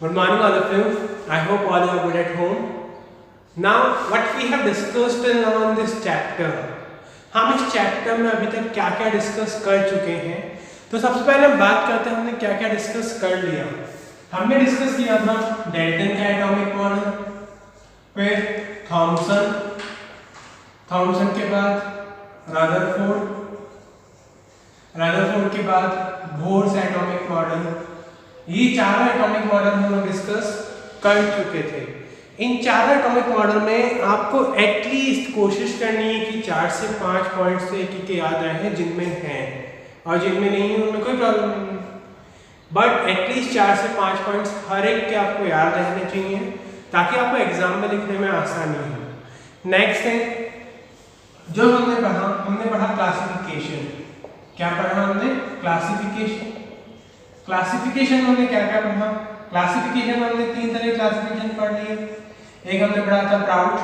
Good morning, all of you. I hope all you are good at home. Now, what we have discussed till now in this chapter, हम इस chapter में अभी तक क्या क्या discuss कर चुके हैं। तो सबसे पहले हम बात करते हैं हमने क्या क्या डिस्कस कर लिया। हमने डिस्कस किया था डेल्टन का एटॉमिक मॉडल, फिर थॉमसन के बाद रदरफोर्ड के बाद बोर्स एटॉमिक मॉडल। ये चारों एटॉमिक मॉडल हम लोग डिस्कस कर चुके थे। इन चारों एटॉमिक मॉडल में आपको एटलीस्ट कोशिश करनी है कि 4 से 5 पॉइंट्स से एक याद रहे जिनमें हैं, और जिनमें नहीं है उनमें कोई प्रॉब्लम नहीं है, बट एटलीस्ट 4 से 5 पॉइंट्स हर एक के आपको याद रहने चाहिए ताकि आपको एग्जाम में लिखने में आसानी हो। नेक्स्ट है जो हमने पढ़ा क्लासिफिकेशन। क्या पढ़ा हमने? क्लासिफिकेशन हमने क्या क्या पढ़ा? क्लासिफिकेशन हमने 3 तरह के क्लासिफिकेशन पढ़ लिए। एक हमने पढ़ा था प्राउट,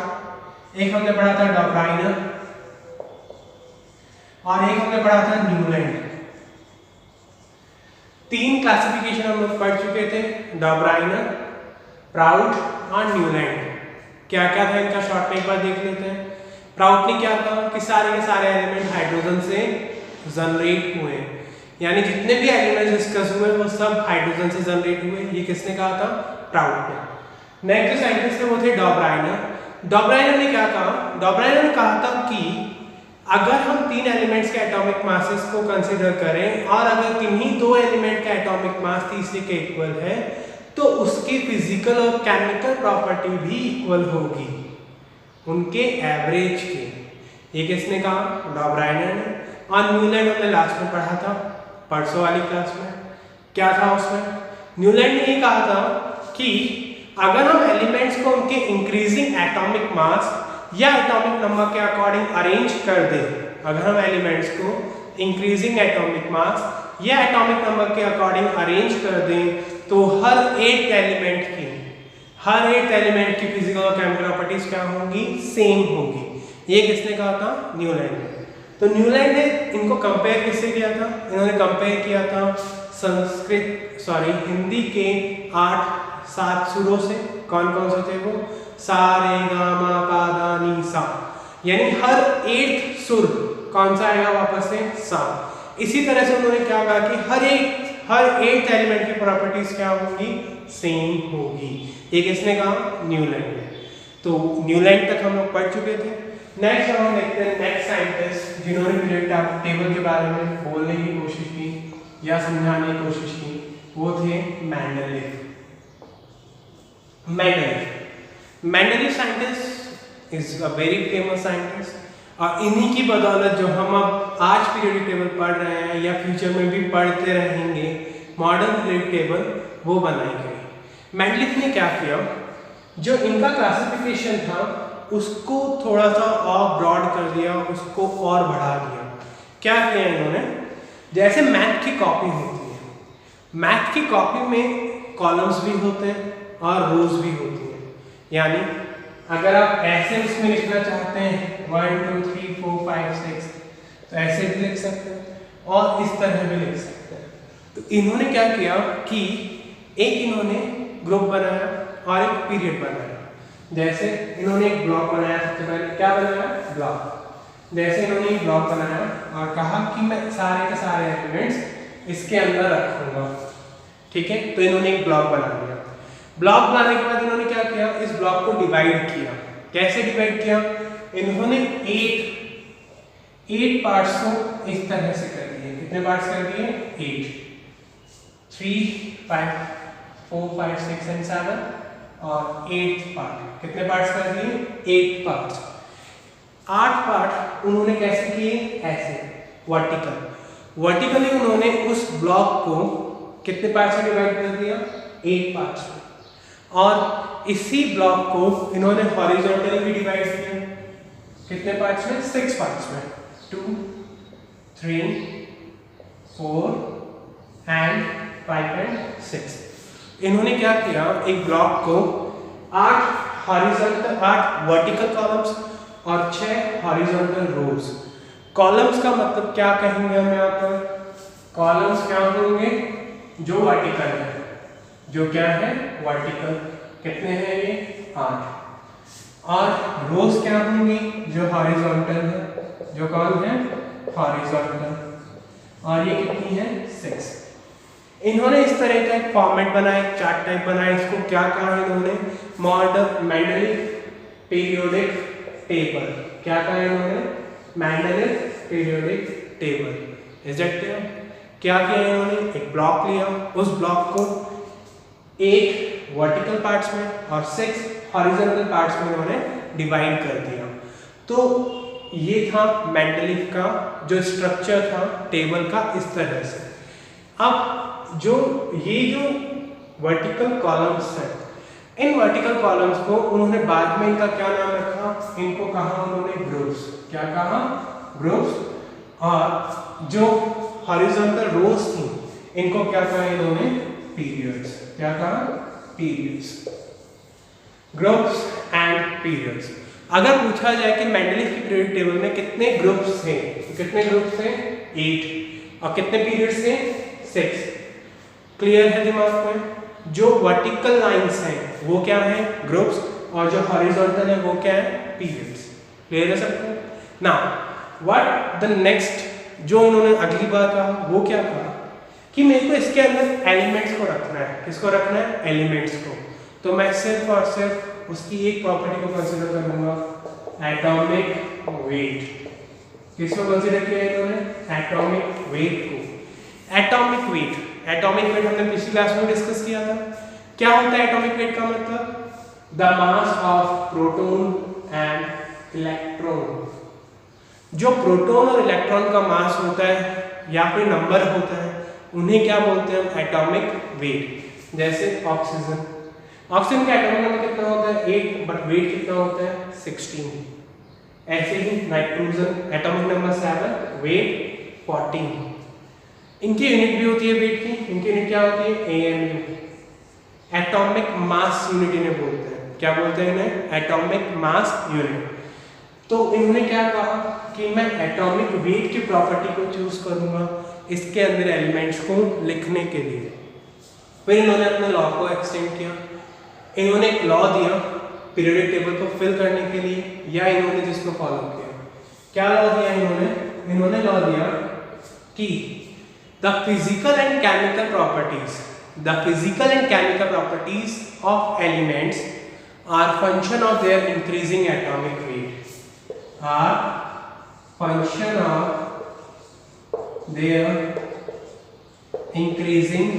एक हमने पढ़ा था डॉब्राइनर, और एक हमने पढ़ा था न्यूलैंड। 3 क्लासिफिकेशन हम लोग पढ़ चुके थे, डॉब्राइनर, प्राउट और न्यूलैंड। क्या क्या था इनका शॉर्ट में एक बार देख लेते हैं। प्राउट ने क्या कहा कि सारे के सारे एलिमेंट हाइड्रोजन से जनरेट हुए, यानी जितने भी एलिमेंट्स डिस्कस हुए वो सब हाइड्रोजन से जनरेट हुए। ये किसने कहा था? प्राउट ने। नेक्स्ट जो साइंटिस्ट थे वो थे डॉब्राइनर। डॉब्राइनर ने क्या कहा? डॉब्राइनर ने कहा था कि अगर हम 3 एलिमेंट्स के एटॉमिक मासेस को कंसीडर करें और अगर किन्हीं 2 एलिमेंट का एटॉमिक मास तीसरे के इक्वल है तो उसकी फिजिकल और केमिकल प्रॉपर्टी भी इक्वल होगी उनके एवरेज के। ये किसने कहा? डॉब्राइनर ने। और न्यूलैंड हमने लास्ट में पढ़ा था परसों वाली क्लास में। क्या था उसमें? न्यूलैंड ने ये कहा था कि अगर हम एलिमेंट्स को उनके इंक्रीजिंग एटॉमिक मास या एटॉमिक नंबर के अकॉर्डिंग अरेंज कर दें, अगर हम एलिमेंट्स को इंक्रीजिंग एटॉमिक मास या एटॉमिक नंबर के अकॉर्डिंग अरेंज कर दें तो हर एक एलिमेंट की फिजिकल और केमिकल प्रॉपर्टीज क्या होंगी? सेम होगी। ये किसने कहा था? न्यूलैंड ने। तो न्यूलैंड ने इनको कंपेयर किससे किया था? इन्होंने कंपेयर किया था हिंदी के 7 सुरों से। कौन कौन से थे वो? सा रे गा मा पा धा नी सा, यानी हर 8th सुर कौन सा आएगा वापस से? सा। इसी तरह से उन्होंने क्या कहा कि हर 8th एलिमेंट की प्रॉपर्टीज क्या होंगी? सेम होगी। ये किसने कहा? न्यूलैंड ने। तो न्यूलैंड तक हम लोग पढ़ चुके थे। नेक्स्ट हम देखते हैं नेक्स्ट साइंटिस्ट जिन्होंने पीरियोडिक टेबल के बारे में बोलने की कोशिश की या समझाने की कोशिश की, वो थे Mendeleev. Mendeleev scientist is a very famous scientist, और इन्हीं की बदौलत जो हम अब आज पीरियोडिक टेबल पढ़ रहे हैं या फ्यूचर में भी पढ़ते रहेंगे, मॉडर्न पीरियोडिक टेबल, वो बनाई गई। मेंडलीव ने क्या किया? जो इनका क्लासिफिकेशन था उसको थोड़ा सा और ब्रॉड कर दिया, उसको और बढ़ा दिया। क्या किया इन्होंने? जैसे मैथ की कॉपी होती है, मैथ की कॉपी में कॉलम्स भी होते हैं और रोज भी होती हैं। यानी अगर आप ऐसे उसमें लिखना चाहते हैं 1 2 3 4 5 6 तो ऐसे भी लिख सकते हैं और इस तरह भी लिख सकते हैं। तो इन्होंने क्या किया कि एक इन्होंने ग्रुप बनाया और एक पीरियड बनाया। जैसे इन्होंने एक ब्लॉक बनाया, सबसे पहले क्या बनाया? ब्लॉक। जैसे इन्होंने एक ब्लॉक बनाया और कहा कि मैं सारे के सारे एलिमेंट्स इसके अंदर रखूंगा, ठीक है? तो इन्होंने एक ब्लॉक बना दिया। ब्लॉक बनाने के बाद इन्होंने क्या किया? इस ब्लॉक को डिवाइड किया। कैसे डिवाइड किया? इन्होंने 8 पार्ट्स को इस तरह से कर दिए। कितने पार्ट्स कर दिए? 8, 3 5 4 5 6 एंड 7 और 8th पार्ट। कितने पार्ट्स कर दिए? 8 पार्ट्स। 8 पार्ट उन्होंने कैसे किए? ऐसे वर्टिकली उन्होंने उस ब्लॉक को कितने पार्ट्स में डिवाइड कर दिया? 8 पार्ट्स में। और इसी ब्लॉक को इन्होंने हॉरिजॉन्टली भी डिवाइड किया। कितने पार्ट्स में? 6 पार्ट्स में। 2 3 4 एंड 5 एंड 6। इन्होंने क्या किया? एक ब्लॉक को 8 वर्टिकल कॉलम्स और 6 हॉरिजॉन्टल रोज। कॉलम्स का मतलब क्या कहेंगे हम यहाँ पर? कॉलम्स क्या होंगे? जो वर्टिकल है, जो क्या है वर्टिकल, कितने हैं ये 8, और रोज क्या होंगी जो हॉरिजॉन्टल है, जो कौन है हॉरिजॉन्टल, और ये कितनी है 6। इन्होंने इस तरह का एक फॉर्मेट बनाया, एक चार्ट टाइप बनाया, इसको क्या कहा इन्होंने मेंडलीफ पीरियोडिक टेबल। क्या कहा इन्होंने Mendeleev periodic table. Is that clear? क्या किया इन्होंने, एक ब्लॉक लिया, उस ब्लॉक को 8 वर्टिकल पार्ट्स में और 6 हॉरिजॉन्टल पार्ट्स में इन्होंने डिवाइड कर दिया। तो ये था मेंडलीफ का जो स्ट्रक्चर था टेबल का, इस तरह से। अब जो वर्टिकल कॉलम्स हैं, इन वर्टिकल कॉलम्स को उन्होंने बाद में इनका क्या नाम रखा, इनको कहा उन्होंने ग्रुप्स। क्या कहा, ग्रुप्स। और जो हॉरिजॉन्टल रोज थी इनको क्या कहा इन्होंने, पीरियड्स। क्या कहा, पीरियड्स। Groups and periods. अगर पूछा जाए कि मेंडलीफ की पीरियड टेबल में कितने ग्रुप्स थे, तो कितने ग्रुप्स थे 8, और कितने पीरियड्स थे 6। क्लियर है दिमाग में? जो वर्टिकल लाइंस हैं वो क्या है ग्रुप्स, और जो हॉरिजॉन्टल है वो क्या है पीरियड्स। क्लियर है सबको? नाउ व्हाट द नेक्स्ट, जो उन्होंने अगली बात कहा वो क्या कहा कि मेरे को इसके अंदर एलिमेंट्स को रखना है। किसको रखना है, एलिमेंट्स को। तो मैं सिर्फ और सिर्फ उसकी एक प्रॉपर्टी को कंसीडर करूंगा, एटॉमिक वेट। किसको कंसीडर किया इन्होंने, एटॉमिक वेट को। एटॉमिक वेट हमने पिछली क्लास में डिस्कस किया था। क्या होता है एटॉमिक वेट का मतलब, the mass of proton and electron. जो प्रोटॉन और इलेक्ट्रॉन का मास होता है या फिर नंबर होता है, उन्हें क्या बोलते हैं, एटॉमिक वेट। जैसे ऑक्सीजन का एटॉमिक नंबर कितना होता है 8, बट वेट कितना होता है 16। ऐसे ही नाइट्रोजन एटॉमिक नंबर 7, वेट 14। इनकी यूनिट भी होती है वेट की, इनकी यूनिट क्या होती है AMU, एटॉमिक मास यूनिट इन्हें बोलते हैं। क्या बोलते हैं इन्हें, एटॉमिक मास यूनिट। तो इन्होंने क्या कहा कि मैं एटॉमिक वेट की प्रॉपर्टी को चूज करूंगा इसके अंदर एलिमेंट्स को लिखने के लिए। फिर इन्होंने अपने लॉ को एक्सटेंड किया। इन्होंने एक लॉ दिया पीरियोडिक टेबल को फिल करने के लिए, या इन्होंने जिसको फॉलो किया। क्या लॉ दिया इन्होंने लॉ दिया कि the physical and chemical properties of elements are function of their increasing atomic weight, are function of their increasing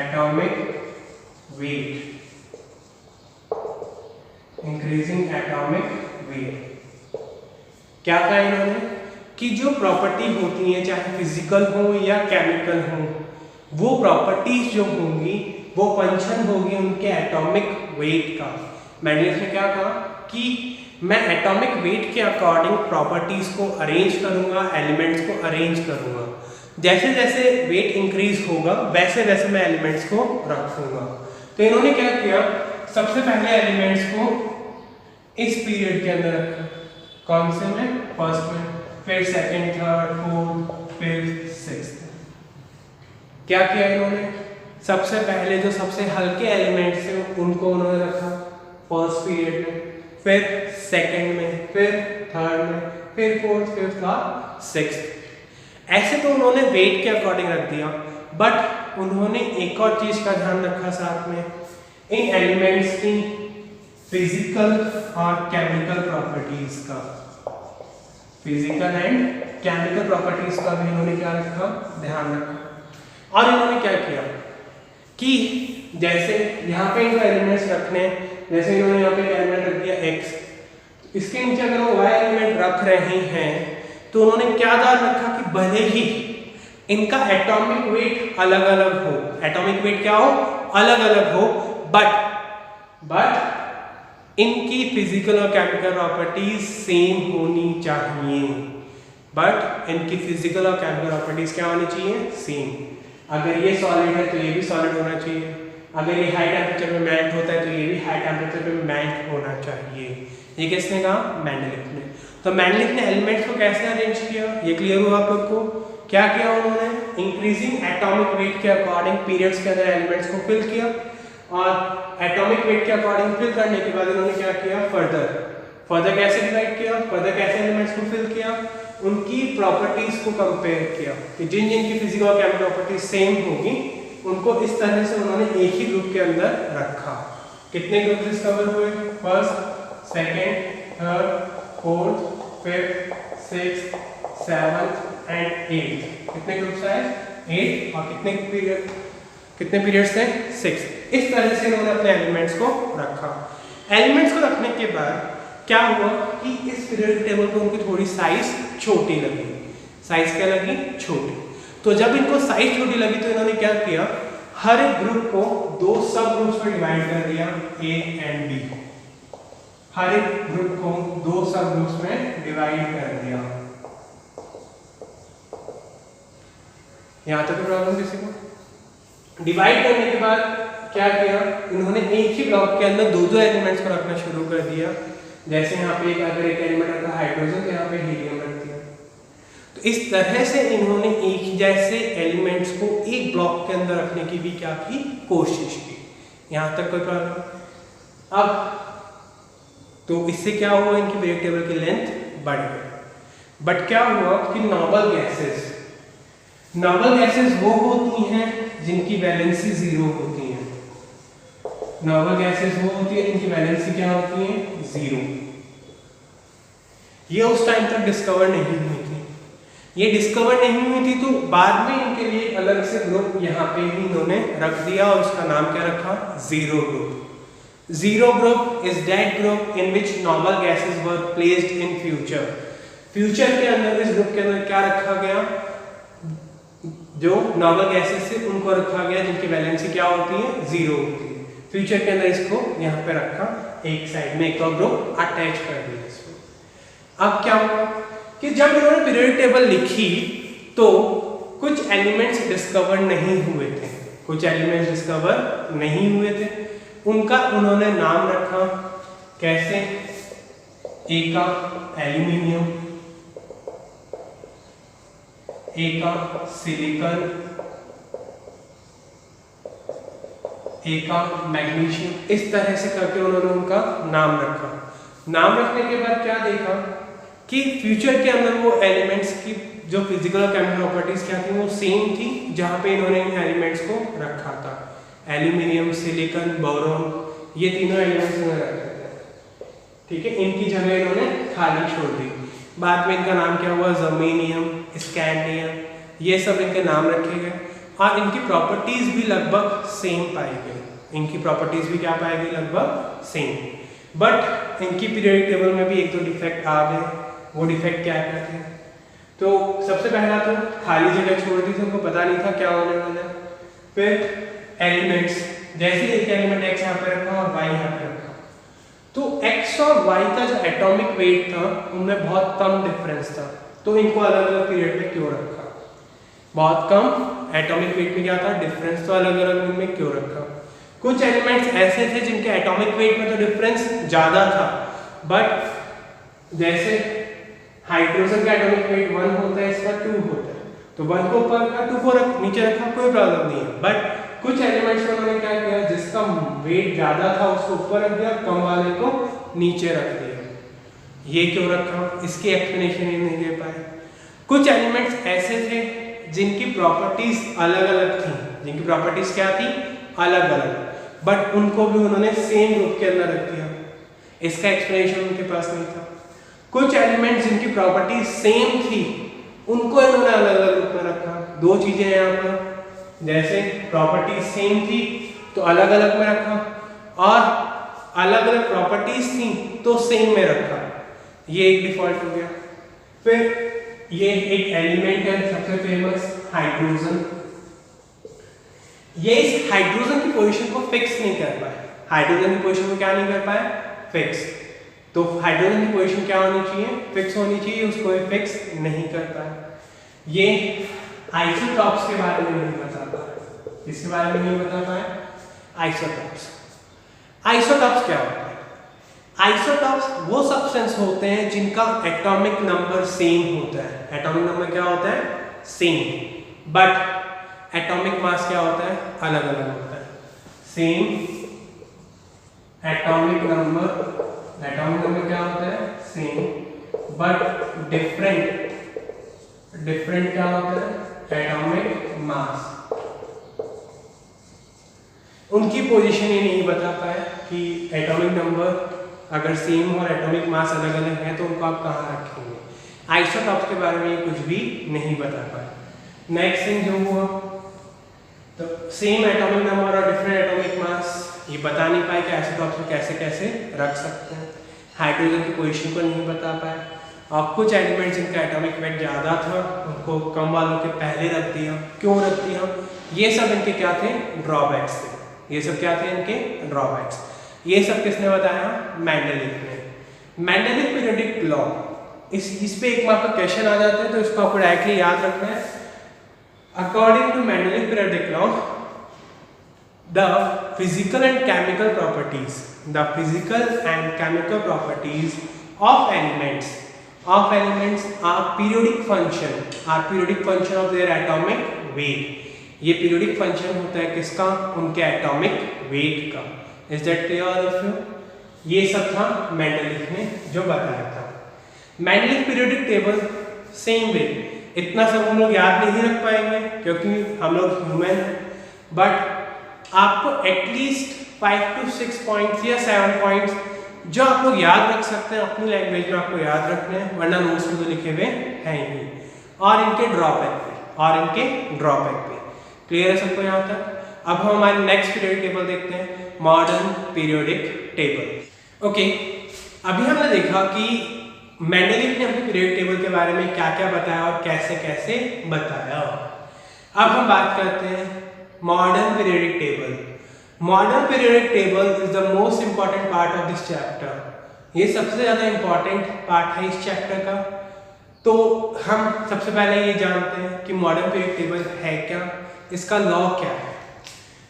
atomic weight, क्या कहा इन्होंने कि जो प्रॉपर्टी होती है चाहे फिजिकल हो या केमिकल हो, वो प्रॉपर्टीज जो होंगी वो फंक्शन होगी उनके एटॉमिक वेट का। मेंडलीफ ने क्या कहा कि मैं एटॉमिक वेट के अकॉर्डिंग प्रॉपर्टीज को अरेंज करूंगा, एलिमेंट्स को अरेंज करूंगा। जैसे जैसे वेट इंक्रीज होगा वैसे वैसे मैं एलिमेंट्स को रखूंगा। तो इन्होंने क्या किया, सबसे पहले एलिमेंट्स को इस पीरियड के अंदर रखा। कौन से में, फर्स्ट में, फिर second, third, fourth, fifth, sixth. क्या किया इन्होंने, सबसे पहले जो सबसे हल्के एलिमेंट्स थे उनको उन्होंने रखा फर्स्ट पीरियड में, फिर सेकंड में, फिर थर्ड में, फिर फोर्थ, फिफ्थ और सिक्स्थ। ऐसे तो उन्होंने वेट के अकॉर्डिंग रख दिया, बट उन्होंने एक और चीज का ध्यान रखा साथ में, इन एलिमेंट्स की फिजिकल और केमिकल प्रॉपर्टीज का, फिजिकल एंड केमिकल प्रॉपर्टीज का भी इन्होंने क्या रखा, ध्यान रखा। और इन्होंने क्या किया कि जैसे यहाँ पे इनको एलिमेंट्स रखने, जैसे इन्होंने यहाँ पे एलिमेंट रख दिया x, इसके नीचे अगर वो y एलिमेंट रख रहे हैं तो उन्होंने क्या ध्यान रखा कि भले ही इनका एटॉमिक वेट अलग अलग हो, एटॉमिक वेट क्या हो, अलग अलग हो, बट इनकी फिजिकल और केमिकल प्रॉपर्टीज सेम होनी चाहिए। बट इनकी फिजिकल और केमिकल प्रॉपर्टीज क्या होनी चाहिए, सेम। अगर ये सॉलिड है तो ये भी सॉलिड होना चाहिए, अगर ये हाई टेम्परेचर में मेल्ट होता है तो ये भी हाई टेम्परेचर में मेल्ट होना चाहिए। ये किसने कहा, मेंडलीफ ने। तो मेंडलीफ ने एलिमेंट्स को कैसे अरेंज किया, ये क्लियर हुआ आप लोग को। क्या किया उन्होंने, इंक्रीजिंग एटॉमिक वेट के अकॉर्डिंग पीरियड्स के अंदर एलिमेंट्स को फिल किया, और एटॉमिक वेट के अकॉर्डिंग फिल करने के बाद इन्होंने क्या किया, फर्दर कैसे डिवाइड किया, फर्दर कैसे एलिमेंट्स को फिल किया, उनकी प्रॉपर्टीज को कंपेयर किया कि जिन जिन की फिजिकल और केमिकल प्रॉपर्टीज सेम होगी उनको इस तरह से उन्होंने एक ही ग्रुप के अंदर रखा। कितने ग्रुप डिस्कवर हुए, first, second, third, fourth, fifth, sixth, seventh and eighth. कितने ग्रुप्स आए, 8, और कितने पीरियड्स थे, 6। इस तरह से इन्होंने अपने एलिमेंट्स को रखा। एलिमेंट्स को रखने के बाद क्या हुआ कि इस पीरियोडिक टेबल को उनकी थोड़ी साइज छोटी लगी। साइज क्या लगी, छोटी। तो जब इनको साइज छोटी लगी तो इन्होंने क्या किया, हर एक ग्रुप को 2 सब ग्रुप्स में डिवाइड कर दिया, ए एंड बी। हर एक ग्रुप को 2 सब ग्रुप्स में डिवाइड कर दिया। यहां तक प्रॉब्लम किसी को? डिवाइड करने के बाद क्या किया, इन्होंने एक ही ब्लॉक के अंदर 2 एलिमेंट्स को रखना शुरू कर दिया। जैसे यहाँ पे अगर एक एलिमेंट रखा हाइड्रोजन तो यहाँ पे हीलियम रख दिया। तो इस तरह से इन्होंने एक ही जैसे एलिमेंट्स को एक ब्लॉक के अंदर रखने की भी क्या की, कोशिश की। यहाँ तक कोई प्रॉब्लम? अब तो इससे क्या हुआ, इनकी पीरियोडिक टेबल की लेंथ बढ़ गई। बट क्या हुआ कि नॉबल गैसेस वो होती हैं जिनकी वैलेंसी 0 होती है। नॉबल गैसेस वो होती है जिनकी वैलेंसी क्या होती है, 0। ये उस टाइम तक डिस्कवर नहीं हुई थी। ये डिस्कवर नहीं हुई थी तो बाद में इनके लिए अलग से ग्रुप यहाँ पे ही इन्होंने रख दिया और उसका नाम क्या रखा, zero group. Zero group is that group in which normal gases were placed in future. Future के अंदर इस ग्रुप के अंदर क्या रखा गया, जो नॉर्मल गैसेस से उनको रखा गया जिनकी वैलेंसी क्या होती है, 0 होती है। फ्यूचर के अंदर इसको यहाँ पे रखा, एक साइड में एक और ग्रुप अटैच कर दिया इसको। अब क्या हुआ कि जब इन्होंने पीरियोडिक टेबल लिखी तो कुछ एलिमेंट्स डिस्कवर नहीं हुए थे, उनका उन्होंने नाम रखा। कैसे? एक का एल्यूमिनियम, एक का सिलिकॉन, एक का मैग्नीशियम। इस तरह से करके उन्होंने उनका नाम रखा। नाम रखने के बाद क्या देखा कि फ्यूचर के अंदर वो एलिमेंट्स की जो फिजिकल और केमिकल प्रॉपर्टीज क्या थी वो सेम थी जहां पे इन्होंने इन एलिमेंट्स को रखा था। एल्यूमिनियम, सिलिकॉन, बोरॉन, ये तीनों एलिमेंट्स इन्होंने रखे थे। ठीक है, इनकी जगह इन्होंने खाली छोड़ दी। बाद में इनका नाम क्या हुआ, जर्मेनियम, स्कैंडियम, ये सब इनके नाम रखे गए और इनकी प्रॉपर्टीज भी लगभग सेम पाई गई। इनकी प्रॉपर्टीज भी क्या पाई गई, लगभग सेम। बट इनकी पीरियोडिक टेबल में भी 1-2 डिफेक्ट आ गए। वो डिफेक्ट क्या थे? तो सबसे पहला तो खाली जगह छोड़ दी थी, उनको पता नहीं था क्या होने वाला है। फिर एलिमेंट्स, जैसे एक एलिमेंट x यहाँ पे रखा और y यहाँ पे रखा तो x और y का जो एटॉमिक वेट था उनमें बहुत कम डिफरेंस था। तो इनको अलग अलग पीरियड में क्यों रखा? बहुत कम एटॉमिक वेट में क्या था, डिफरेंस, तो अलग अलग में क्यों रखा? कुछ एलिमेंट्स ऐसे थे जिनके एटॉमिक वेट में तो डिफरेंस ज्यादा था, बट जैसे हाइड्रोजन का एटॉमिक वेट 1 होता है, इसका 2 होता है, तो 1 को ऊपर रखा, 2 को नीचे रखा, कोई प्रॉब्लम नहीं है। बट कुछ एलिमेंट्स में उन्होंने क्या किया, जिसका वेट ज्यादा था उसको ऊपर रख दिया, कम वाले को नीचे रख दिया। ये क्यों रखा, इसकी एक्सप्लेनेशन ही नहीं दे पाए। कुछ एलिमेंट्स ऐसे थे जिनकी प्रॉपर्टीज अलग अलग थी, जिनकी प्रॉपर्टीज क्या थी, अलग अलग, बट उनको भी उन्होंने सेम ग्रुप के अंदर रख दिया। इसका एक्सप्लेनेशन उनके पास नहीं था। कुछ एलिमेंट्स जिनकी प्रॉपर्टीज सेम थी उनको इन्होंने अलग अलग ग्रुप में रखा। 2 चीजें हैं यहाँ पर, जैसे प्रॉपर्टीज सेम थी तो अलग अलग में रखा, और अलग अलग प्रॉपर्टीज थी तो सेम में रखा। ये एक डिफॉल्ट हो गया। फिर ये एक एलिमेंट है सबसे फेमस, हाइड्रोजन। ये इस हाइड्रोजन की पोजीशन को फिक्स नहीं कर पाए। हाइड्रोजन की पोजीशन को क्या नहीं कर पाए, फिक्स। तो हाइड्रोजन की पोजीशन क्या होनी चाहिए, फिक्स होनी चाहिए, उसको भी फिक्स नहीं कर पाए। ये आइसोटॉप्स के बारे में नहीं बता पाए। इसके बारे में नहीं बता पाए, आइसोटॉप्स। आइसोटॉप्स क्या होता है? आइसोटॉप्स वो सब्सटेंस होते हैं जिनका एटॉमिक नंबर सेम होता है। एटॉमिक नंबर क्या होता है, सेम। बट एटॉमिक मास क्या होता है, अलग अलग होता है। सेम एटॉमिक नंबर क्या होता है, सेम, बट डिफरेंट क्या होता है, एटॉमिक मास। उनकी पोजीशन ये नहीं बता पाए कि एटॉमिक नंबर अगर सेम और एटॉमिक मास अलग अलग है तो उनको आप कहाँ रखेंगे। आइसोटॉप्स के बारे में कुछ भी नहीं बता पाए। नेक्स्ट थिंग जो हुआ, तो सेम एटॉमिक नंबर और डिफरेंट एटॉमिक मास ये बता नहीं पाए कि आइसोटॉप्स को कैसे कैसे रख सकते हैं। हाइड्रोजन की पोजीशन को नहीं बता पाए, और कुछ एलिमेंट्स जिनका एटॉमिक वेट ज़्यादा था उनको कम वालों के पहले रख दिया। क्यों रख दिया, ये सब इनके क्या थे, ड्रॉबैक्स थे। ये सब क्या थे, इनके ड्रॉबैक्स। ये सब किसने बताया, मेंडेलिव ने। मेंडेलिव पीरियोडिक लॉ, इस पे एक मार्क का क्वेश्चन आ जाता है तो इसको आपको डायरेक्टली याद रखना है। According to Mendeleev periodic law, the physical and chemical properties of elements are periodic function of their atomic weight। ये periodic function होता है किसका, उनके atomic weight का। Is that clear all of you? ये सब था मेंडेलिव ने जो बताया था। Mendeleev periodic table same way, इतना सब हम लोग याद नहीं रख पाएंगे क्योंकि हम लोग ह्यूमन हैं, बट आपको एटलीस्ट 5 to 6 पॉइंट्स या 7 पॉइंट्स जो आप लोग याद रख सकते हैं अपनी लैंग्वेज में आपको याद रखने हैं, वरना नोट्स में तो लिखे हुए हैं ही। और इनके ड्रॉबैक पे क्लियर है सबको यहाँ तक। अब हम हमारे नेक्स्ट पीरियोडिक टेबल देखते हैं, मॉडर्न पीरियोडिक टेबल। ओके, अभी हमने देखा कि मेंडेलिव ने अपने पीरियोडिक टेबल के बारे में क्या क्या बताया और कैसे कैसे बताया। अब हम बात करते हैं modern periodic table. Modern periodic table is the most important part of this chapter. ये सबसे ज्यादा इंपॉर्टेंट पार्ट है इस चैप्टर का। तो हम सबसे पहले ये जानते हैं कि मॉडर्न पीरियोडिक टेबल है क्या, इसका लॉ क्या है।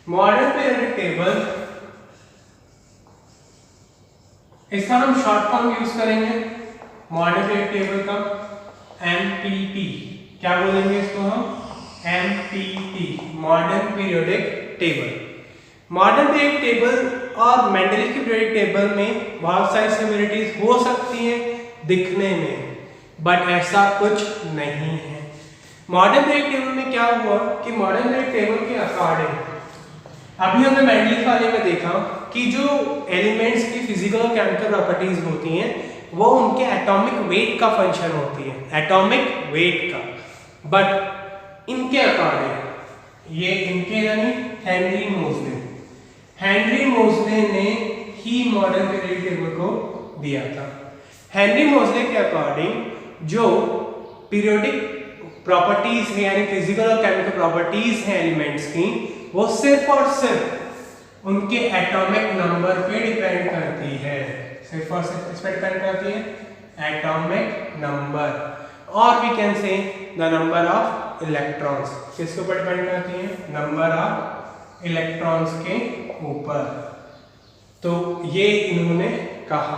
मॉडर्न पीरियोडिक टेबल, इसका हम शॉर्ट फॉर्म यूज करेंगे मॉडर्न पीरियोडिक टेबल का, एमपीटी। क्या बोलेंगे इसको हम, empty, modern periodic table. Modern periodic table और मेंडेलिव की पीरियोडिक टेबल में बहुत सारी सिमिलरिटीज हो सकती हैं दिखने में, बट ऐसा कुछ नहीं है। मॉडर्न पीरियोडिक टेबल में क्या हुआ कि मॉडर्न पीरियोडिक टेबल के अकॉर्डिंग, अभी हमने मेंडेलिव वाले में देखा कि जो एलिमेंट्स की फिजिकल और केमिकल प्रॉपर्टीज होती हैं वो उनके एटॉमिक वेट का फंक्शन होती है, एटॉमिक वेट का। बट इनके अकॉर्डिंग, ये इनके यानी हेनरी मोज़ले ने ही मॉडर्न पीरियोडिक टेबल को दिया था। हेनरी मोज़ले के अकॉर्डिंग जो पीरियोडिक प्रॉपर्टीज है यानी फिजिकल और केमिकल प्रॉपर्टीज हैं एलिमेंट्स की, वो सिर्फ और सिर्फ उनके एटॉमिक नंबर पे डिपेंड करती है। सिर्फ और सिर्फ इस पे डिपेंड करती है, एटॉमिक नंबर, और we can say the number of electrons. किसके ऊपर डिपेंड करती है, नंबर ऑफ इलेक्ट्रॉन्स के ऊपर। तो ये इन्होंने कहा,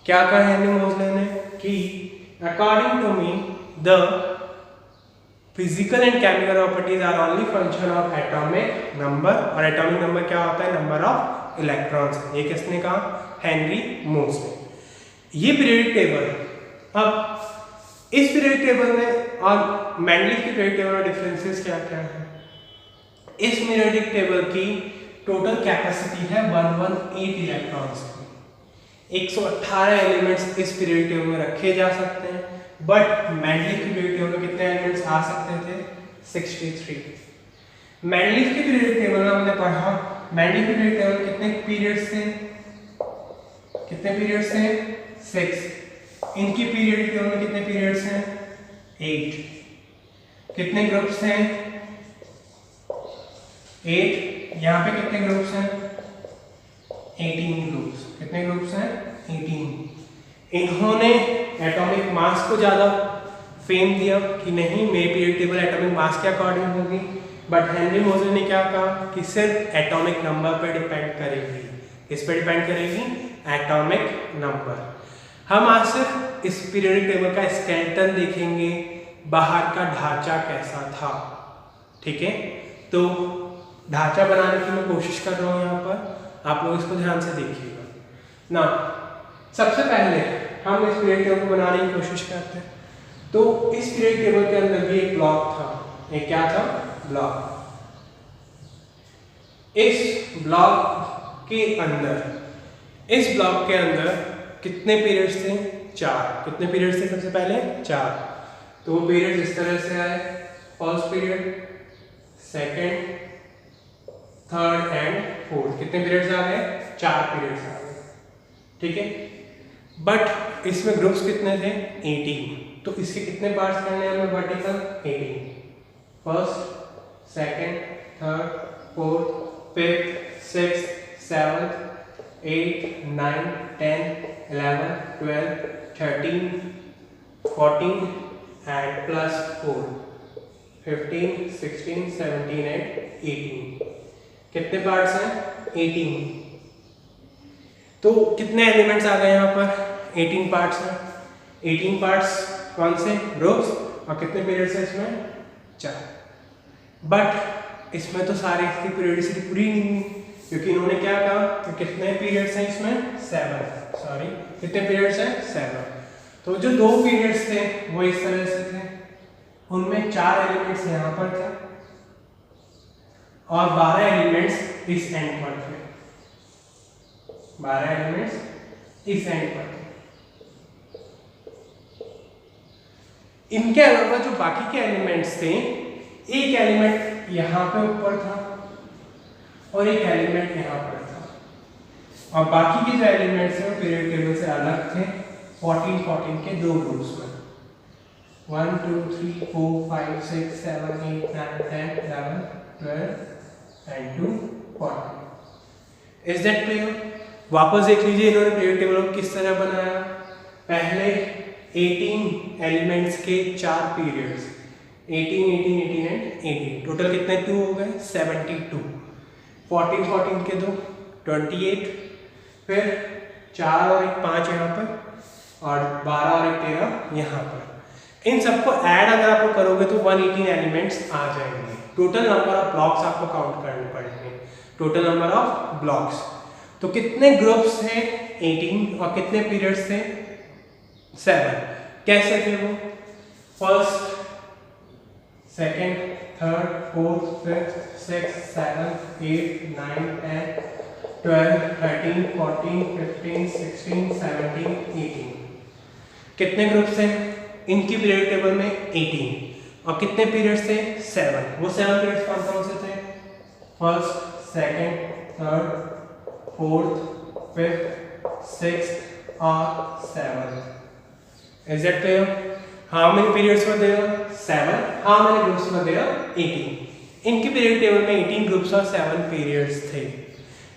क्या कहा हेनरी मोज़ले ने कि according to me the physical and chemical properties are only function of atomic number, और एटॉमिक नंबर क्या होता है, नंबर ऑफ इलेक्ट्रॉन्स। ये किसने कहा, हेनरी मोज़ले। ये पीरियोडिक टेबल, अब इस पीरियोडिक टेबल में और मेंडेलिव की पीरियोडिक टेबल में डिफरेंसेस क्या क्या है। इस पीरियोडिक टेबल की टोटल कैपेसिटी है 118 इलेक्ट्रॉन्स की। 118 एलिमेंट्स इस पीरियोडिक टेबल में रखे जा सकते हैं, बट मेंडेलिव की पीरियोडिक टेबल में कितने एलिमेंट्स आ सकते थे, 63। मेंडेलिव की पीरियोडिक टेबल में हमने पढ़ा, मेंडेलिव की पीरियोडिक टेबल में कितने पीरियड्स थे, 6। इनकी पीरियोडिक टेबल में कितने पीरियड्स हैं, 8। कितने ग्रुप्स हैं, 8। यहाँ पे कितने ग्रुप्स हैं, 18 ग्रुप्स। कितने ग्रुप्स हैं, 18। इन्होंने एटॉमिक मास को ज्यादा फेम दिया कि नहीं मेरी पीरियोडिक टेबल एटॉमिक मास के अकॉर्डिंग होगी, बट हेनरी मोज़ले ने क्या कहा कि सिर्फ एटॉमिक नंबर पर डिपेंड करेगी। किस पे डिपेंड करेगी, एटॉमिक नंबर। हम आज सिर्फ इस पीरियोडिक टेबल का स्केलेटन देखेंगे, बाहर का ढांचा कैसा था, ठीक है, तो ढांचा बनाने की मैं कोशिश कर रहा हूँ यहाँ पर, आप लोग इसको ध्यान से देखिएगा ना। सबसे पहले हम इस पीरियड टेबल को बनाने की कोशिश करते हैं। तो इस पीरियड टेबल के अंदर भी एक ब्लॉक था, एक क्या था, ब्लॉक। इस ब्लॉक के अंदर कितने पीरियड्स थे, 4। कितने पीरियड्स थे सबसे पहले, 4। तो वो पीरियड्स इस तरह से आए, first period, second, third and fourth. कितने पीरियड्स आ गए, 4 पीरियड्स आ गए, ठीक है। बट इसमें ग्रुप्स कितने थे, 18। तो इसके कितने पार्ट्स करने हैं हमें vertical, 18। First, second, third, fourth, fifth, sixth, seventh, 8, 9, 10, 11, 12, 13, 14 and plus 4, 15, 16, 17 and 18। कितने पार्ट्स हैं, 18। तो कितने एलिमेंट्स आ गए यहाँ पर, 18 पार्ट्स हैं। 18 पार्ट्स कौन से, ग्रुप्स, और कितने पीरियड्स हैं इसमें, 4। बट इसमें तो सारी इसकी पीरियडिसिटी पूरी नहीं हुई, क्योंकि इन्होंने क्या कहा कि कितने पीरियड्स हैं इसमें, 7। कितने पीरियड्स हैं, 7। तो जो 2 पीरियड्स थे वो इस तरह से थे, उनमें 4 एलिमेंट्स यहाँ पर थे और 12 एलिमेंट्स इस एंड पर थे। 12 एलिमेंट्स इस एंड पर थे। इनके अलावा जो बाकी के एलिमेंट्स थे, एक एलिमेंट यहाँ पे ऊपर था और एक एलिमेंट यहाँ पर था, और बाकी के जो एलिमेंट्स हैं पीरियड टेबल से अलग थे 14 के 2 ग्रुप्स में, 1 2 3 4 5 6 7 8 9 10 11 12 and 2 14। Is that clear? वापस देख लीजिए इन्होंने पीरियड टेबल को किस तरह बनाया। पहले 18 एलिमेंट्स के 4 पीरियड्स, 18 18 18 एंड 18, टोटल कितने 2 हो गए, 72। 14 के 2, 28, फिर 4 और एक 5 यहाँ पर, और 12 और एक 13 यहाँ पर। इन सबको ऐड अगर आप लोग करोगे तो 118 एलिमेंट्स आ जाएंगे। टोटल नंबर ऑफ ब्लॉक्स आपको काउंट करने पड़ेंगे, टोटल नंबर ऑफ ब्लॉक्स। तो कितने ग्रुप्स थे, 18, और कितने पीरियड्स थे, 7। कैसे थे वो, first, second, third, fourth, fifth, sixth, seventh, 8, 9, 10, 12, 13, 14, 15, 16, 17, 18। कितने ग्रुप्स थे इनकी पीरियड टेबल में, 18, और कितने पीरियड्स थे, 7। वो 7 पीरियड्स कौन कौन से थे, first, second, third, fourth, fifth, sixth और 7th। Is that clear? How many periods were there, 7। How many groups were there, 18। इनकी पीरियड टेबल में 18 ग्रुप्स और 7 पीरियड्स थे।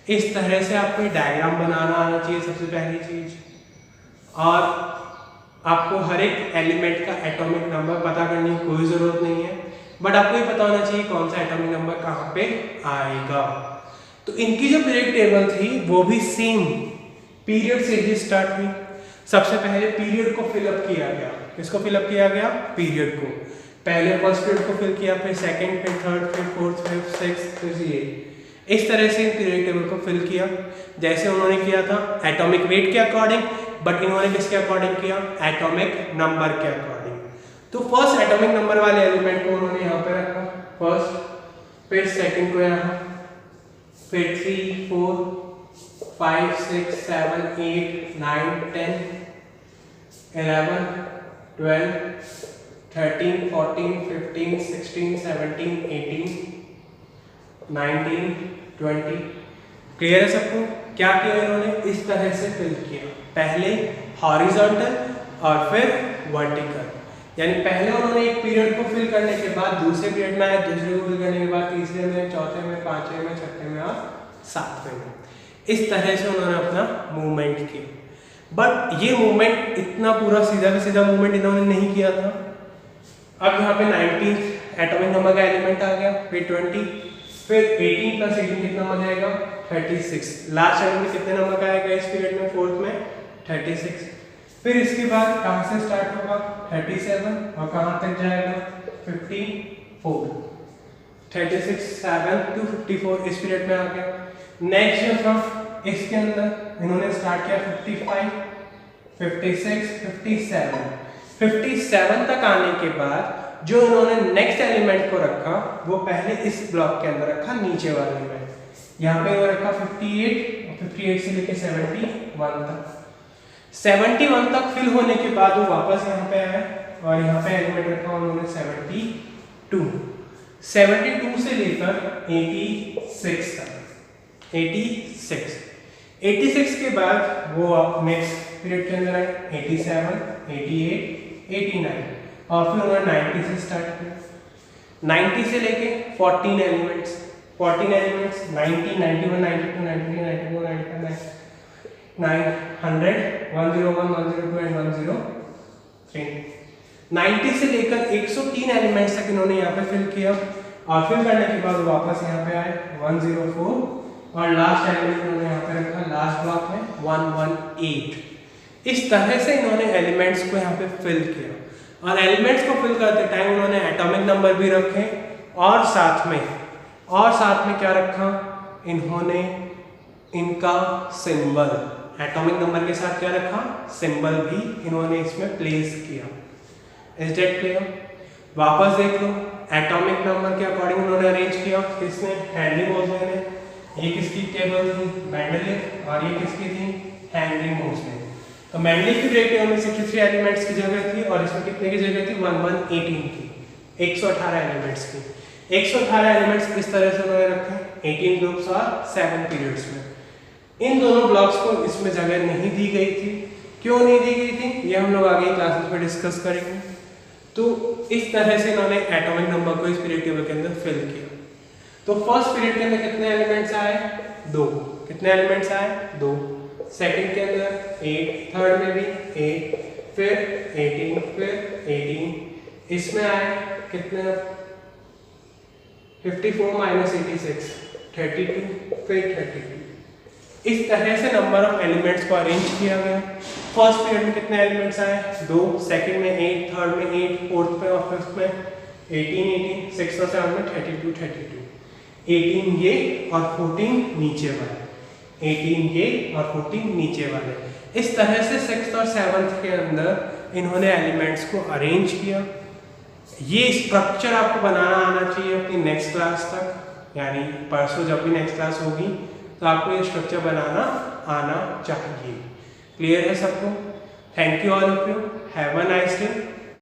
इस तरह से आपको डायग्राम बनाना आना चाहिए सबसे पहली चीज, और आपको हर एक एलिमेंट का एटॉमिक नंबर पता करने की कोई जरूरत नहीं है, बट आपको ये पता होना चाहिए कौन सा एटॉमिक नंबर कहाँ पे आएगा। तो इनकी जो पीरियड टेबल थी वो भी सेम पीरियड से ही स्टार्ट हुई। सबसे पहले पीरियड को फिलअप किया गया। किसको फिलअप किया गया, पीरियड को। पहले फर्स्ट पीरियड को फिल किया, फिर सेकंड, फिर थर्ड, फिर फोर्थ, फिर सिक्स्थ, फिर ये। इस तरह से पीरियड टेबल को फिल किया जैसे उन्होंने किया था एटॉमिक वेट के अकॉर्डिंग, बट इन्होंने किसके अकॉर्डिंग किया, एटॉमिक नंबर के अकॉर्डिंग। तो फर्स्ट एटॉमिक नंबर वाले एलिमेंट को उन्होंने यहाँ पे रखा, फर्स्ट, फिर सेकंड को यहाँ, फिर 3 4 5 6 7 8 9 10 11 12 13 14 15 16 17 18 19 20। क्लियर है सबको? क्या किया इन्होंने, इस तरह से फिल किया, पहले हॉरिजॉन्टल और फिर वर्टिकल। यानी पहले उन्होंने एक पीरियड को फिल करने के बाद दूसरे पीरियड में आए, दूसरे को फिल करने के बाद तीसरे में, चौथे में, पांचवें में, छठे में और सातवें में। इस तरह से उन्होंने अपना मूवमेंट किया। बट ये मूवमेंट इतना पूरा सीधा का सीधा मूवमेंट इन्होंने नहीं किया था। अब यहाँ पे 19 एटॉमिक नंबर का एलिमेंट आ गया, फिर 20, फिर 18 प्लस 18 कितना हो जाएगा, 36। लास्ट एलिमेंट कितने नंबर का आएगा इस पीरियड में, फोर्थ में, 36। फिर इसके बाद कहाँ से स्टार्ट होगा, 37, और कहाँ तक जाएगा, 54। 36 7 to 54 इस पीरियड में आ गया। नेक्स्ट जो था इसके अंदर इन्होंने स्टार्ट किया 55 56 57 तक आने के बाद जो इन्होंने नेक्स्ट एलिमेंट को रखा वो पहले इस ब्लॉक के अंदर रखा नीचे वाले में, यहाँ पे वो रखा 58 और 58 से लेके 71 तक। 71 तक फिल होने के बाद वो वापस यहाँ पे आया और यहाँ पे एलिमेंट रखा उन्होंने 72 से लेकर 86 तक। 86 के बाद वो नेक्स्ट पीरियड के अंदर आए 87 88 89 और फिर उन्होंने 90 से स्टार्ट किया। 90 से लेके 14 एलिमेंट्स 90 91 92 93 94 95 900 101 102 एंड 103। 90 से लेकर 103 एलिमेंट्स तक इन्होंने यहाँ पे फिल किया और फिल करने के बाद वापस यहाँ पे आए 104 और लास्ट एलिमेंट इन्होंने यहाँ पे रखा लास्ट ब्लॉक में 118। इस तरह से इन्होंने एलिमेंट्स को यहाँ पे फिल किया और एलिमेंट्स को फिल करते टाइम उन्होंने एटॉमिक नंबर भी रखे और साथ में क्या रखा इन्होंने इनका सिंबल, एटॉमिक नंबर के साथ क्या रखा सिंबल भी इन्होंने इसमें प्लेस किया। Is that clear? वापस देख लो एटॉमिक नंबर के अकॉर्डिंग उन्होंने अरेंज किया। किसने? हेनरी मोसले ने। ये किसकी टेबल थी? मेंडलीव। और ये किसकी थी? हेनरी मोसले। तो मेंडलीव की टेबल में 63 एलिमेंट्स की जगह थी और इसमें कितने की जगह थी? 1118 की, 118 एलिमेंट्स की। 118 एलिमेंट्स इस तरह से उन्होंने रखे 18 ग्रुप्स और 7 पीरियड्स में। इन दोनों ब्लॉक्स को इसमें जगह नहीं दी गई थी। क्यों नहीं दी गई थी ये हम लोग आगे क्लासेस में डिस्कस करेंगे। तो इस तरह से इन्होंने एटॉमिक नंबर को इस पीरियड टेबल के अंदर फिल किया। तो फर्स्ट पीरियड के अंदर कितने एलिमेंट्स आए? 2। कितने एलिमेंट्स आए? 2। सेकंड के अंदर 8, थर्ड में भी 8, फिर 18, फिर 18। इसमें आए कितने? 54 - 86 32, फिर 32। इस तरह से नंबर ऑफ एलिमेंट्स को अरेंज किया गया। फर्स्ट पीरियड में कितने एलिमेंट्स आए? 2, सेकंड में 8, थर्ड में 8, फोर्थ में और फिफ्थ में 18, सिक्स्थ और सेवंथ में 32। 18 ये और 14 नीचे वाले, 18 ये और 14 नीचे वाले। इस तरह से सिक्स्थ और सेवंथ के अंदर इन्होंने एलिमेंट्स को अरेंज किया। ये स्ट्रक्चर आपको बनाना आना चाहिए अपनी नेक्स्ट क्लास तक, यानी परसों जब भी नेक्स्ट क्लास होगी तो आपको ये स्ट्रक्चर बनाना आना चाहिए। क्लियर है सबको? Thank you all of you, have a nice day.